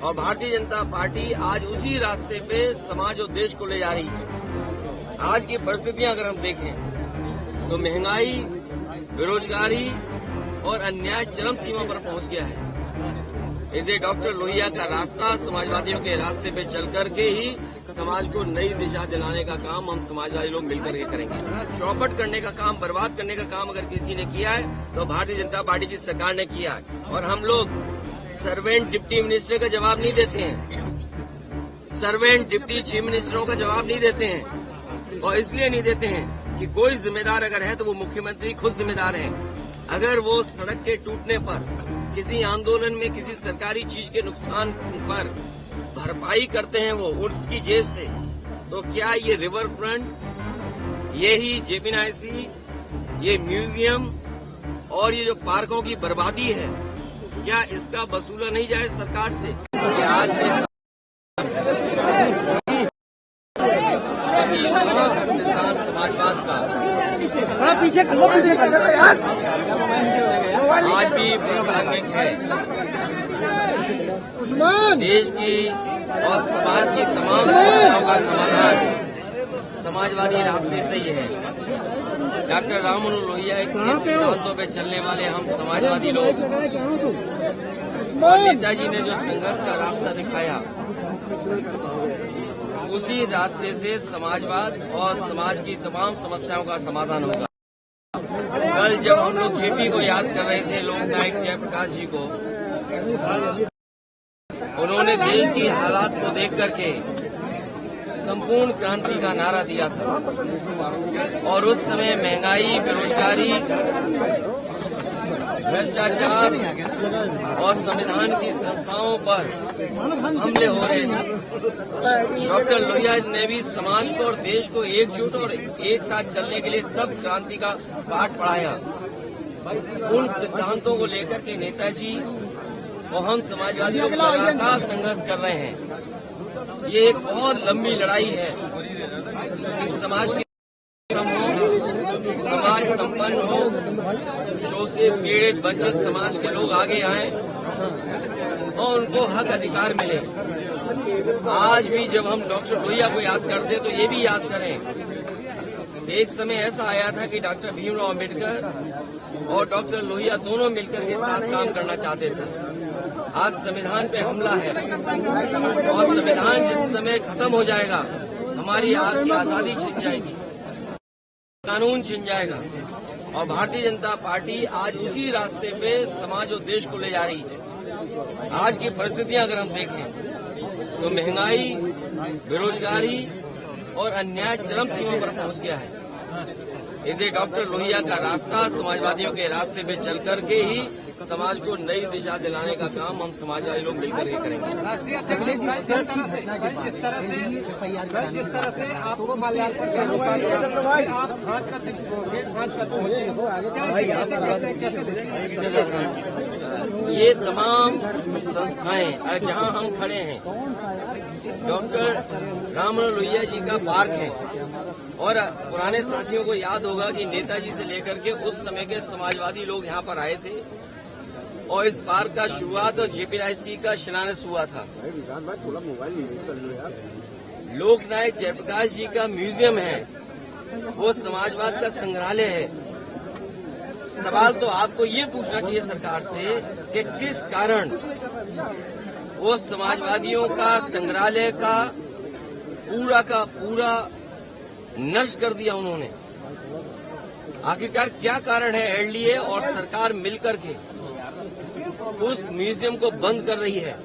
और भारतीय जनता पार्टी आज उसी रास्ते पे समाज और देश को ले जा रही है। आज की परिस्थितियां अगर हम देखें तो महंगाई, बेरोजगारी और अन्याय चरम सीमा पर पहुंच गया है। इसे डॉक्टर लोहिया का रास्ता समाजवादियों के रास्ते पे चल करके ही समाज को नई दिशा दिलाने का काम हम समाजवादी लोग मिलकर के करेंगे। चौपट करने का काम, बर्बाद करने का काम अगर किसी ने किया है तो भारतीय जनता पार्टी की सरकार ने किया है। और हम लोग सर्वेंट डिप्टी मिनिस्टर का जवाब नहीं देते हैं, सर्वेंट डिप्टी चीफ मिनिस्टरों का जवाब नहीं देते हैं। और इसलिए नहीं देते हैं कि कोई जिम्मेदार अगर है तो वो मुख्यमंत्री खुद जिम्मेदार है। अगर वो सड़क के टूटने पर, किसी आंदोलन में किसी सरकारी चीज के नुकसान पर भरपाई करते हैं वो उसकी जेब से, तो क्या ये रिवर फ्रंट, ये ही जेपीएनआईसी, ये म्यूजियम और ये जो पार्कों की बर्बादी है, क्या इसका वसूला नहीं जाए सरकार से? आज के सिद्धांत समाजवाद का पीछे आज भी प्रासंगिक है। देश की और समाज की तमाम समस्याओं का समाधान समाजवादी रास्ते से ही है। डॉक्टर राममनोहर लोहिया के सिद्धांतों पे चलने वाले हम समाजवादी लोग, और नेताजी ने जो संघर्ष का रास्ता दिखाया, उसी रास्ते से समाजवाद और समाज की तमाम समस्याओं का समाधान होगा। कल जब हम लोग जेपी को याद कर रहे थे, लोकनायक जयप्रकाश जी को, उन्होंने देश की हालात को देख करके संपूर्ण क्रांति का नारा दिया था। और उस समय महंगाई, बेरोजगारी, भ्रष्टाचार और संविधान की संस्थाओं पर हमले हो रहे थे। डॉक्टर लोहिया ने भी समाज को और देश को एकजुट और एक साथ चलने के लिए सब क्रांति का पाठ पढ़ाया। उन सिद्धांतों को लेकर के नेताजी और हम समाजवादी लोग लगातार संघर्ष कर रहे हैं। ये एक बहुत लंबी लड़ाई है कि समाज की समाज संपन्न हो, शोषित, पीड़ित, वंचित समाज के लोग आगे आए और उनको हक अधिकार मिले। आज भी जब हम डॉक्टर लोहिया को याद करते तो ये भी याद करें, एक समय ऐसा आया था कि डॉक्टर भीमराव अम्बेडकर और डॉक्टर लोहिया दोनों मिलकर के साथ काम करना चाहते थे। आज संविधान पे हमला है और संविधान जिस समय खत्म हो जाएगा, हमारी आपकी आजादी छिन जाएगी, कानून छिन जाएगा। और भारतीय जनता पार्टी आज उसी रास्ते पे समाज और देश को ले जा रही है। आज की परिस्थितियां अगर हम देखें तो महंगाई, बेरोजगारी और अन्याय चरम सीमा पर पहुंच गया है। इसे डॉक्टर लोहिया का रास्ता समाजवादियों के रास्ते पे चल करके ही समाज को नई दिशा दिलाने का काम हम समाजवादी लोग मिलकर के करेंगे। जिस तरह से आपको माल्यार्पण ये तमाम संस्थाएं जहां हम खड़े हैं, डॉक्टर राममनोहर लोहिया जी का पार्क है। और पुराने साथियों को याद होगा कि नेताजी से लेकर के उस समय के समाजवादी लोग यहाँ पर आए थे और इस पार्क का शुरुआत और जेपीएनआईसी का शिलान्यास हुआ था। लोकनायक जयप्रकाश जी का म्यूजियम है, वो समाजवाद का संग्रहालय है। सवाल तो आपको ये पूछना चाहिए सरकार से कि किस कारण वो समाजवादियों का संग्रहालय का पूरा नष्ट कर दिया उन्होंने। आखिरकार क्या कारण है? एनडीए और सरकार मिलकर के उस म्यूजियम को बंद कर रही है।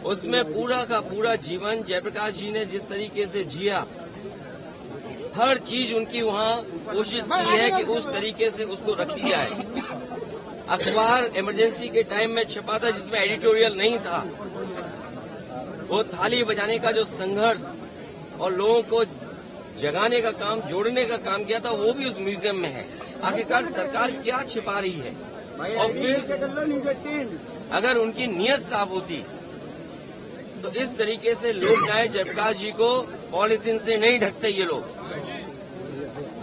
उसमें पूरा का पूरा जीवन जयप्रकाश जी ने जिस तरीके से जिया, हर चीज उनकी वहां कोशिश की है कि उस तरीके से उसको रखी जाए। अखबार इमरजेंसी के टाइम में छपा था जिसमें एडिटोरियल नहीं था। वो थाली बजाने का जो संघर्ष और लोगों को जगाने का काम, जोड़ने का काम किया था, वो भी उस म्यूजियम में है। आखिरकार सरकार क्या छिपा रही है? और फिर अगर उनकी नीयत साफ होती तो इस तरीके से लोकनायक जयप्रकाश जी को पॉलिथीन से नहीं ढकते। ये लोग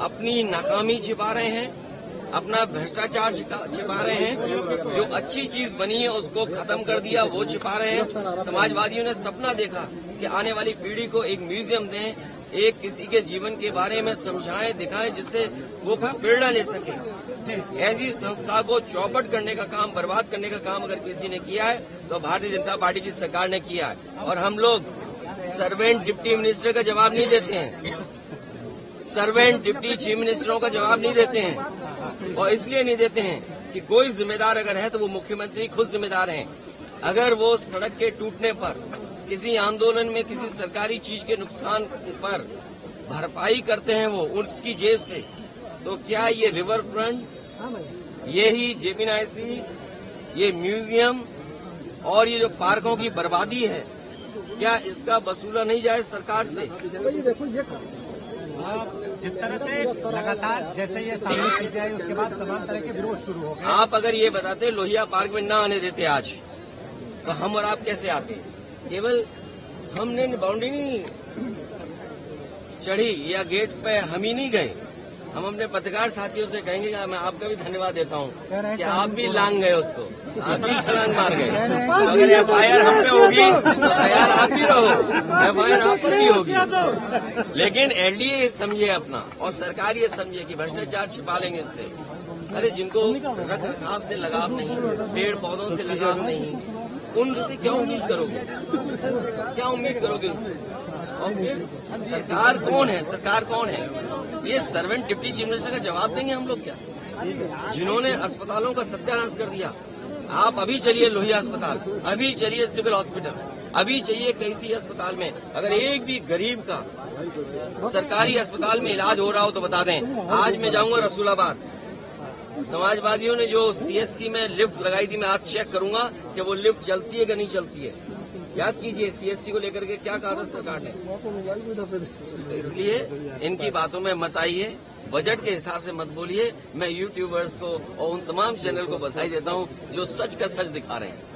अपनी नाकामी छिपा रहे हैं, अपना भ्रष्टाचार छिपा रहे हैं। जो अच्छी चीज बनी है उसको खत्म कर दिया, वो छिपा रहे हैं। समाजवादियों ने सपना देखा कि आने वाली पीढ़ी को एक म्यूजियम दें, एक किसी के जीवन के बारे में समझाएं, दिखाएं, जिससे वो कुछ प्रेरणा ले सके। ऐसी संस्था को चौपट करने का काम, बर्बाद करने का काम अगर किसी ने किया है तो भारतीय जनता पार्टी की सरकार ने किया है। और हम लोग सर्वेंट डिप्टी मिनिस्टर का जवाब नहीं देते हैं, सर्वेंट डिप्टी चीफ मिनिस्टरों का जवाब नहीं देते हैं। और इसलिए नहीं देते हैं कि कोई जिम्मेदार अगर है तो वो मुख्यमंत्री खुद जिम्मेदार हैं। अगर वो सड़क के टूटने पर, किसी आंदोलन में किसी सरकारी चीज के नुकसान पर भरपाई करते हैं वो उसकी जेब से, तो क्या ये रिवर फ्रंट, ये ही जेपीएनआईसी, ये म्यूजियम और ये जो पार्कों की बर्बादी है, क्या इसका वसूला नहीं जाए सरकार से? जिस तरह से लगातार जैसे ये सामने चीजें आई उसके बाद तमाम तरह के विरोध शुरू हो गए। आप अगर ये बताते लोहिया पार्क में ना आने देते आज, तो हम और आप कैसे आते? केवल हमने बाउंड्री नहीं चढ़ी या गेट पे हम ही नहीं गए, हम अपने पत्रकार साथियों से कहेंगे कि मैं आपका भी धन्यवाद देता हूँ कि आप भी लांग गए उसको, आप भी छलांग मार गए। अगर एफआईआर हम पे होगी तो तैयार आप भी रहो, एफआईआर आप पर भी होगी। लेकिन एलडीए समझे अपना और सरकार ये समझे कि भ्रष्टाचार छिपा लेंगे इससे। अरे जिनको रख रखाव से लगाव नहीं, पेड़ पौधों से लगाव नहीं, उनसे क्या उम्मीद करोगे? क्या उम्मीद करोगे उनसे? और फिर सरकार कौन है? सरकार कौन है? ये सर्वेंट डिप्टी चीफ मिनिस्टर का जवाब देंगे हम लोग क्या, जिन्होंने अस्पतालों का सत्यानाश कर दिया? आप अभी चलिए लोहिया अस्पताल, अभी चलिए सिविल हॉस्पिटल, अभी चाहिए कैसी अस्पताल में अगर एक भी गरीब का सरकारी अस्पताल में इलाज हो रहा हो तो बता दें। आज मैं जाऊंगा रसूलाबाद, समाजवादियों ने जो सीएससी में लिफ्ट लगाई थी, मैं आज चेक करूंगा कि वो लिफ्ट चलती है कि नहीं चलती है। याद कीजिए सीएससी को लेकर के क्या कहा था सरकार ने। तो इसलिए इनकी बातों में मत आइए, बजट के हिसाब से मत बोलिए। मैं यूट्यूबर्स को और उन तमाम चैनल को बधाई देता हूं जो सच का सच दिखा रहे हैं।